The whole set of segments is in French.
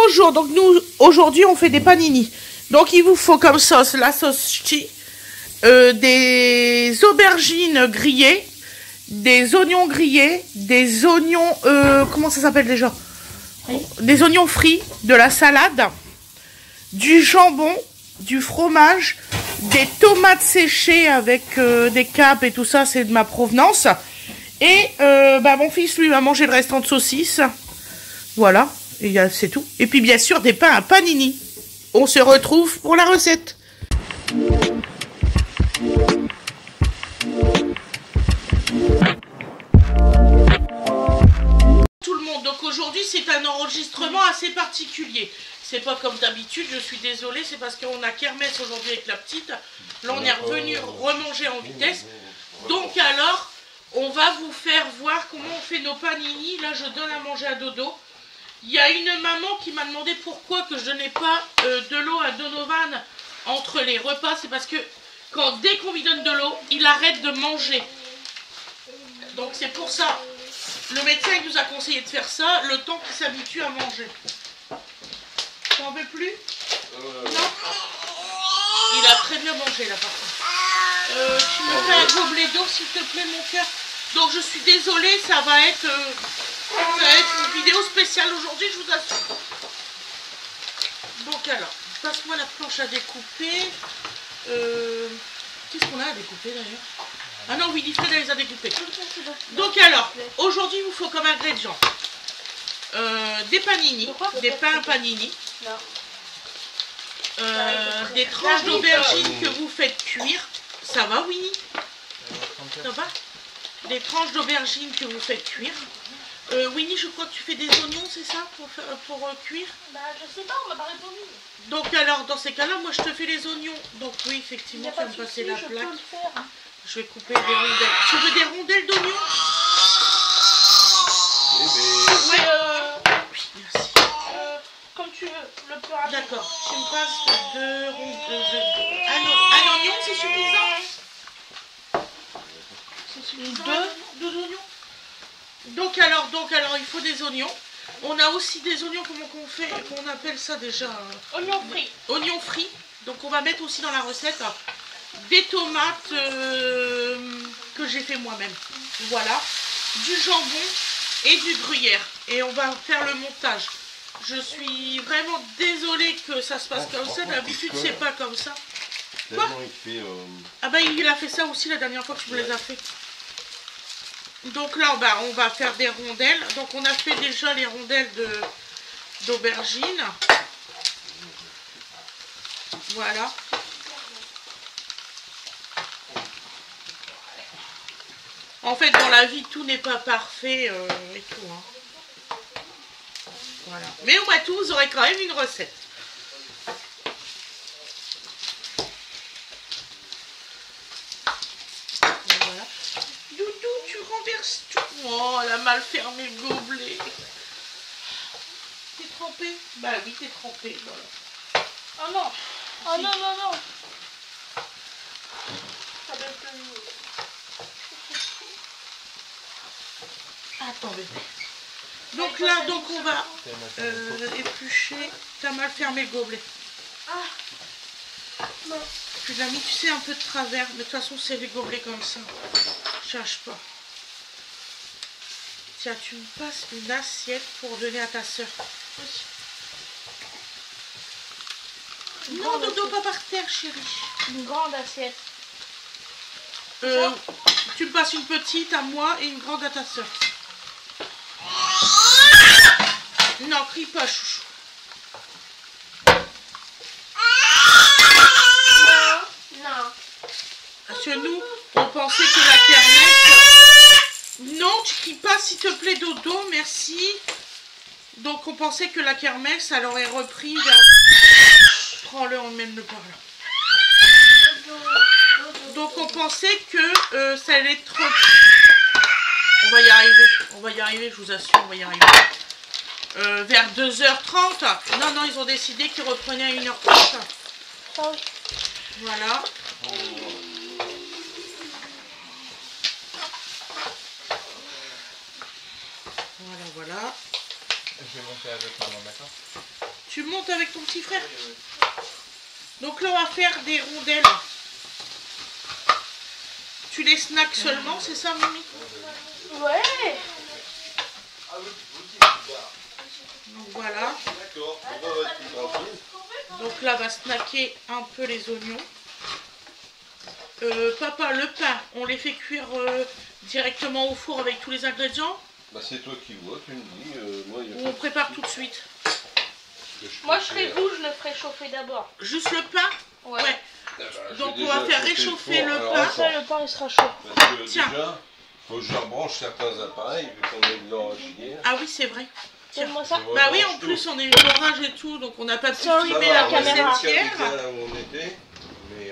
bonjour, donc nous aujourd'hui on fait des panini. Donc il vous faut comme sauce la sauce ch'ti, des aubergines grillées, des oignons grillés, des oignons, comment ça s'appelle déjà? Des oignons frits, de la salade, du jambon, du fromage, des tomates séchées avec des capes et tout ça, c'est de ma provenance. Et mon fils lui va manger le restant de saucisses. Voilà, et c'est tout. Et puis bien sûr des pains à panini. On se retrouve pour la recette. Tout le monde, donc aujourd'hui c'est un enregistrement assez particulier. C'est pas comme d'habitude, je suis désolée, c'est parce qu'on a kermesse aujourd'hui avec la petite. Là on est revenu remanger en vitesse. Donc alors, on va vous faire voir comment on fait nos panini. Là je donne à manger à Dodo. Il y a une maman qui m'a demandé pourquoi que je donnais pas de l'eau à Donovan entre les repas. C'est parce que dès qu'on lui donne de l'eau, il arrête de manger. Donc c'est pour ça. Le médecin il nous a conseillé de faire ça, le temps qu'il s'habitue à manger. T'en veux plus? Non. Il a très bien mangé là par contre. Tu me fais un gobelet d'eau s'il te plaît mon cœur. Donc je suis désolée, ça va être une vidéo spéciale aujourd'hui, je vous assure. Donc alors, passe-moi la planche à découper. Qu'est-ce qu'on a à découper d'ailleurs? Ah non, oui, Fred les a découpés. Donc alors, aujourd'hui il vous faut comme ingrédients des panini, des pains panini, des tranches d'aubergine que vous faites cuire. Ça va Winnie? Ça va? Des tranches d'aubergine que vous faites cuire. Winnie, je crois que tu fais des oignons, c'est ça, pour cuire? Bah, je sais pas, on m'a pas répondu. Donc alors, dans ces cas-là, moi je te fais les oignons. Donc oui, effectivement, tu vas me passer la plaque. Je vais couper des rondelles. Tu veux des rondelles d'oignons? Oui, merci. Comme tu veux, le plus rapide. D'accord, tu me passes deux rondelles. Un oignon, c'est suffisant? C'est suffisant? Deux oignons? Donc alors, il faut des oignons. On a aussi des oignons, qu'on appelle ça déjà? Oignons frits. Oignons frits. Donc on va mettre aussi dans la recette des tomates que j'ai fait moi-même. Voilà. Du jambon et du gruyère. Et on va faire le montage. Je suis vraiment désolée que ça se passe comme ça. D'habitude, c'est pas comme ça. Quoi? Ah bah il a fait ça aussi la dernière fois que je me les ai fait. Donc là, on va faire des rondelles. Donc on a fait déjà les rondelles d'aubergine. Voilà. En fait, dans la vie, tout n'est pas parfait et tout. Hein. Voilà. Mais au moins tout, vous aurez quand même une recette. Voilà. Doudou, tu renverses tout. Oh, elle a mal fermé le gobelet. T'es trempé? Bah oui, t'es trempé. Voilà. Oh non. Oh si. Non, non, non. Ça va être mieux. Attends bébé. Donc là, on va éplucher. T'as mal fermé le gobelet. Ah non. Tu l'as mis, tu sais, un peu de travers. Mais de toute façon, c'est les gobelets comme ça. Cherche pas. Tiens, tu me passes une assiette pour donner à ta soeur. Non, Dodo, pas par terre, chérie. Une grande assiette. Tu me passes une petite à moi et une grande à ta soeur. Non, crie pas, chouchou. Non. Parce que nous, on pensait que la kermesse... Non, tu cries pas, s'il te plaît, Dodo, merci. Donc, on pensait que la kermesse, elle aurait repris vers... Prends-le, emmène-le par là. Donc, on pensait que ça allait être... On va y arriver, je vous assure, on va y arriver. Vers 2h30. Non, non, ils ont décidé qu'ils reprenaient à 1h30. Voilà. Voilà, voilà. Je vais monter avec maman, d'accord? Tu montes avec ton petit frère? Oui. Donc là, on va faire des rondelles. Tu les snacks seulement, c'est ça, Mimi? Ouais. Donc voilà. D'accord. Donc là, on va snacker un peu les oignons. Papa, le pain, on les fait cuire directement au four avec tous les ingrédients? Bah c'est toi qui vois, tu me dis. Moi, Ou on prépare tout de suite? Moi je serais vous, je le ferais chauffer d'abord. Juste le pain? Ouais. Donc on va faire réchauffer le pain. Comme ça le pain il sera chaud. Parce que Tiens. déjà, faut que je rebranche certains appareils, vu qu'on est de l'orage hier. Ah oui, c'est vrai. Tiens. Donne-moi ça. Bah oui, en plus on est eu l'orage et tout, donc on n'a pas pu filmer la caméra hier. Là où on était, mais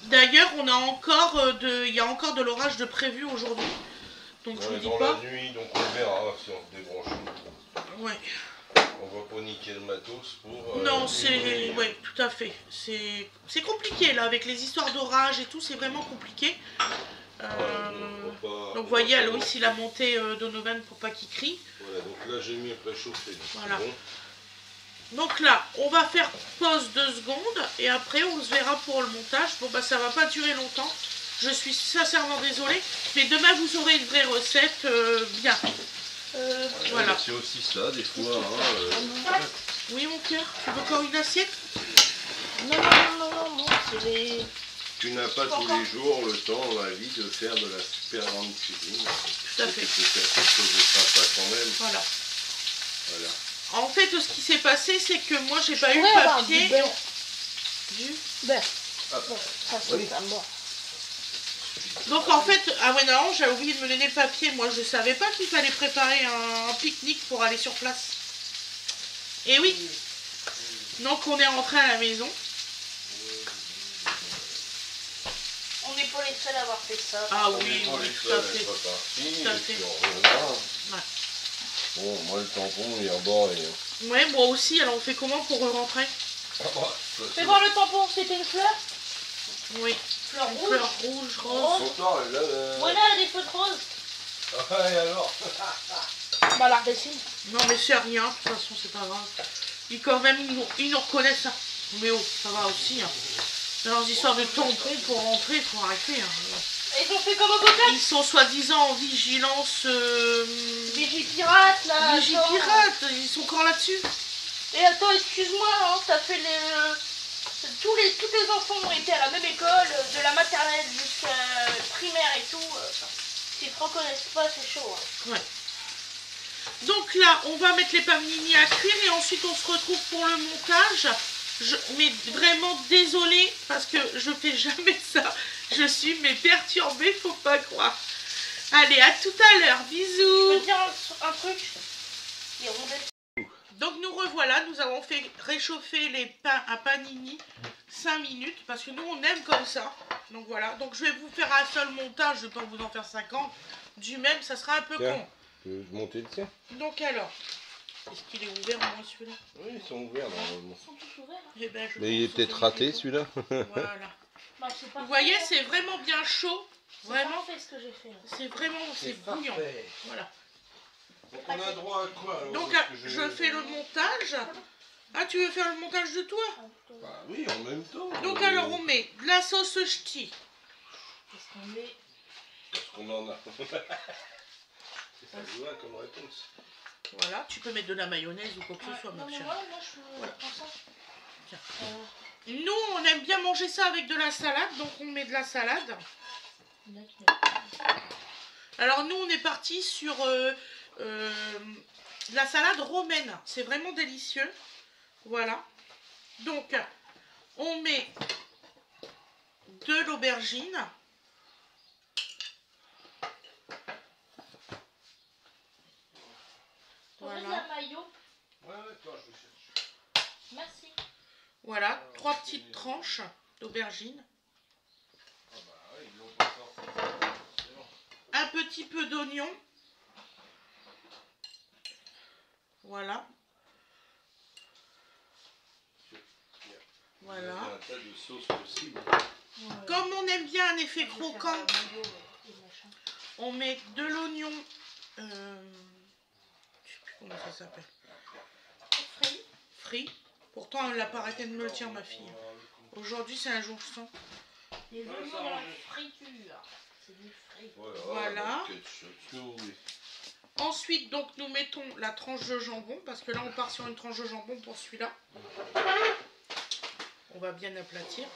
D'ailleurs, on a encore il y a encore de l'orage de prévu aujourd'hui. Donc je vous dis dans pas. la nuit, donc on verra si on se débranche. Ouais. On va pas niquer le matos pour... Non, c'est... Ouais, tout à fait. C'est compliqué, là, avec les histoires d'orage et tout, c'est vraiment compliqué. Donc, vous voyez, Aloïs, il a monté Donovan pour pas qu'il crie. Voilà, donc là, j'ai mis préchauffer. Voilà. Bon. Donc là, on va faire pause 2 secondes, et après, on se verra pour le montage. Bon, bah, ça va pas durer longtemps. Je suis sincèrement désolée, mais demain, vous aurez une vraie recette bien. Voilà. C'est aussi ça, des fois. Hein, Oui, mon cœur, tu veux encore une assiette? Non, c'est les... Tu n'as pas tous les jours le temps dans la vie de faire de la super grande cuisine. Tout à fait. Tu peux faire quelque chose de sympa quand même. Voilà. Voilà. En fait, ce qui s'est passé, c'est que moi, j'ai pas eu Ouais, le avoir papier. du beurre. Du Beurre. Ah, Bon, ça c'est oui. un bon. Donc en fait, ah ouais non, j'ai oublié de me donner le papier. Moi je savais pas qu'il fallait préparer un pique-nique pour aller sur place. Et oui. Donc on est rentré à la maison. On n'est pas les seuls à avoir fait ça. Ah On oui, est pas oui, les tout seuls à à fait. être partis, Tout à et fait. puis on reviendra. Ouais. Bon, moi le tampon il est embarré. Ouais, moi aussi. Alors on fait comment pour rentrer? Fais voir le tampon, c'était une fleur? Oui. Fleur Une rouge. fleur rouge, rose. Content, là, Voilà, des feux de rose. Ah, et alors? Bah la redessine. Non mais c'est rien, de toute façon c'est pas grave. Ils quand même, ils nous reconnaissent. Hein. Mais oh, ça va aussi. Hein. Dans les histoires de tampons pour rentrer, il faut arrêter. Hein. Et ils ont fait comme au coca. Ils sont soi-disant en vigilance. Vigipirate là. Vigipirate, ils sont encore là-dessus. Et attends, excuse-moi, hein, t'as fait les... tous les enfants ont été à la même école, de la maternelle jusqu'à primaire et tout. S'ils te reconnaissent pas, c'est chaud. Hein. Ouais. Donc là, on va mettre les panini à cuire et ensuite on se retrouve pour le montage. Mais vraiment désolée parce que je fais jamais ça. Je suis mais perturbée, faut pas croire. Allez, à tout à l'heure, Je bisous. peux te dire un truc. Les rondelles. Donc nous revoilà, nous avons fait réchauffer les pains à panini 5 minutes parce que nous on aime comme ça. Donc voilà, donc je vais vous faire un seul montage, je ne vais pas vous en faire 50. Du même, ça sera un peu con. Tu veux monter le tien? Donc alors, est-ce qu'il est ouvert au moins celui-là? Oui, ils sont ouverts normalement. Ils sont tous ouverts. Hein. Eh ben, je Mais il est pense peut-être que raté c'est celui-là. Voilà. Bah, c'est pas Vous voyez, c'est vraiment bien chaud. Vraiment, fait ce que j'ai fait. Hein. c'est vraiment, c'est bouillant. Voilà. Donc on a droit à quoi alors? Donc Parce que je fais le montage. Ah, tu veux faire le montage de toi? Bah oui, en même temps. Donc alors on met de la sauce ch'ti. Qu'est-ce qu'on met? Parce qu'on en a. C'est ça que je vois comme réponse. Voilà, tu peux mettre de la mayonnaise ou quoi que ce soit, Non, ma mais chère. moi je prends ça. Tiens. Nous, on aime bien manger ça avec de la salade, donc on met de la salade. Alors nous, on est parti sur de la salade romaine. C'est vraiment délicieux. Voilà. Donc, on met de l'aubergine. Voilà. Voilà. Maillot. Ouais, toi, je vais chercher. Merci. Voilà, 3 petites tranches d'aubergine. Ah bah oui, ils l'ont pas sorti. C'est bon. Un petit peu d'oignon. Voilà. Voilà. Il y a un tas de sauces possibles. Ouais. Comme on aime bien un effet Je vais faire croquant, un maillot, et machin. on met de l'oignon. Je sais plus comment ça s'appelle? Frit. Frit. Pourtant, elle n'a pas arrêté de me le dire, ma fille. Aujourd'hui, c'est un jour sans. Les oignons dans la friture. C'est du frit. Voilà. Ensuite, donc, nous mettons la tranche de jambon, parce que là, on part sur une tranche de jambon pour celui-là. On va bien aplatir.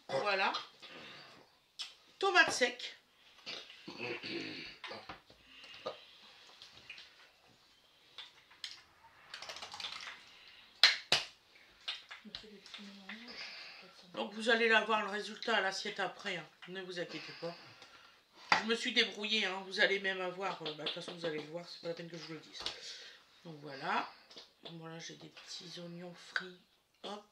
Voilà. Tomate sec. Donc vous allez voir le résultat à l'assiette après, hein. Ne vous inquiétez pas. Je me suis débrouillée, hein. Vous allez même avoir, de toute façon vous allez le voir, c'est pas la peine que je vous le dise. Donc voilà. Voilà, j'ai des petits oignons frits. Hop.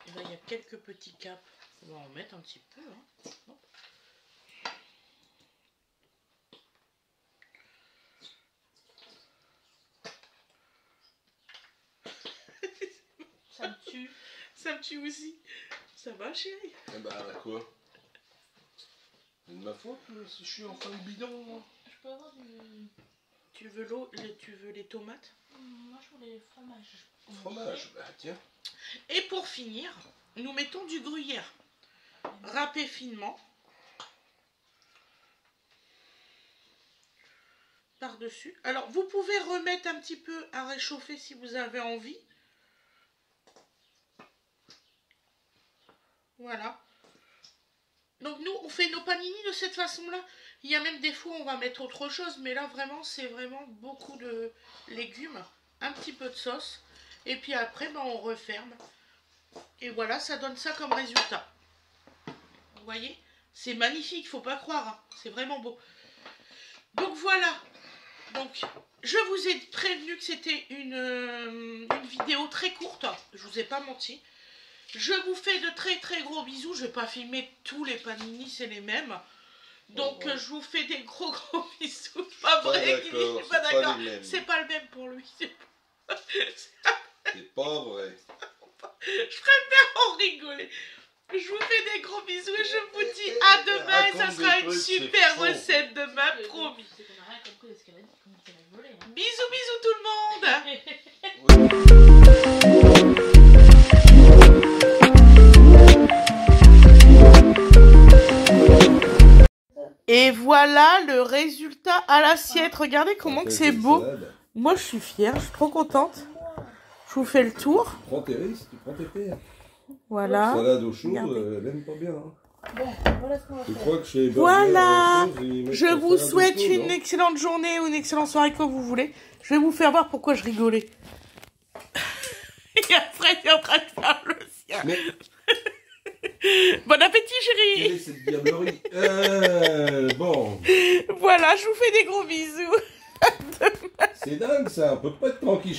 Et là il y a quelques petits caps. On va en mettre un petit peu. Hein. Hop. Ça me tue. Ça me tue aussi. Ça va, chérie? Eh bah, quoi? C'est de ma faute si je suis en fin de bidon. Je peux avoir du... Tu veux l'eau? Tu veux les tomates? Moi, je voulais les fromages. Fromage, bah tiens. Et pour finir, nous mettons du gruyère. Râpé finement. Par-dessus. Alors, vous pouvez remettre un petit peu à réchauffer si vous avez envie. Voilà. Donc nous, on fait nos panini de cette façon-là. Il y a même des fois, on va mettre autre chose. Mais là, vraiment, c'est vraiment beaucoup de légumes. Un petit peu de sauce. Et puis après, ben, on referme. Et voilà, ça donne ça comme résultat. Vous voyez? C'est magnifique, faut pas croire. Hein. C'est vraiment beau. Donc voilà. Donc, je vous ai prévenu que c'était une vidéo très courte. Je vous ai pas menti. Je vous fais de très très gros bisous. Je vais pas filmer tous les panini, c'est les mêmes. Donc je vous fais des gros bisous. Pas vrai, Guigui, je suis pas d'accord. C'est pas le même pour lui. C'est pas vrai. Je préfère en rigoler. Je vous fais des gros bisous et je vous dis à demain. Et ça sera une super recette demain, promis. Bisous bisous tout le monde. Et voilà le résultat à l'assiette. Regardez comment que c'est beau. Moi, je suis fière. Je suis trop contente. Je vous fais le tour. Tu prends tes risques, tu prends tes pères. Voilà. Salade au chaud, elle aime pas bien. Hein. Bon, voilà ce qu'on va faire. Je crois que chez Voilà. Burger, Je vous souhaite une excellente journée ou une excellente soirée comme vous voulez. Je vais vous faire voir pourquoi je rigolais. Et après, il est en train de faire le sien. Mais... Bon appétit, chérie. Quelle est cette diablerie? Bon. Voilà, je vous fais des gros bisous. C'est dingue ça, on peut pas être tranquille.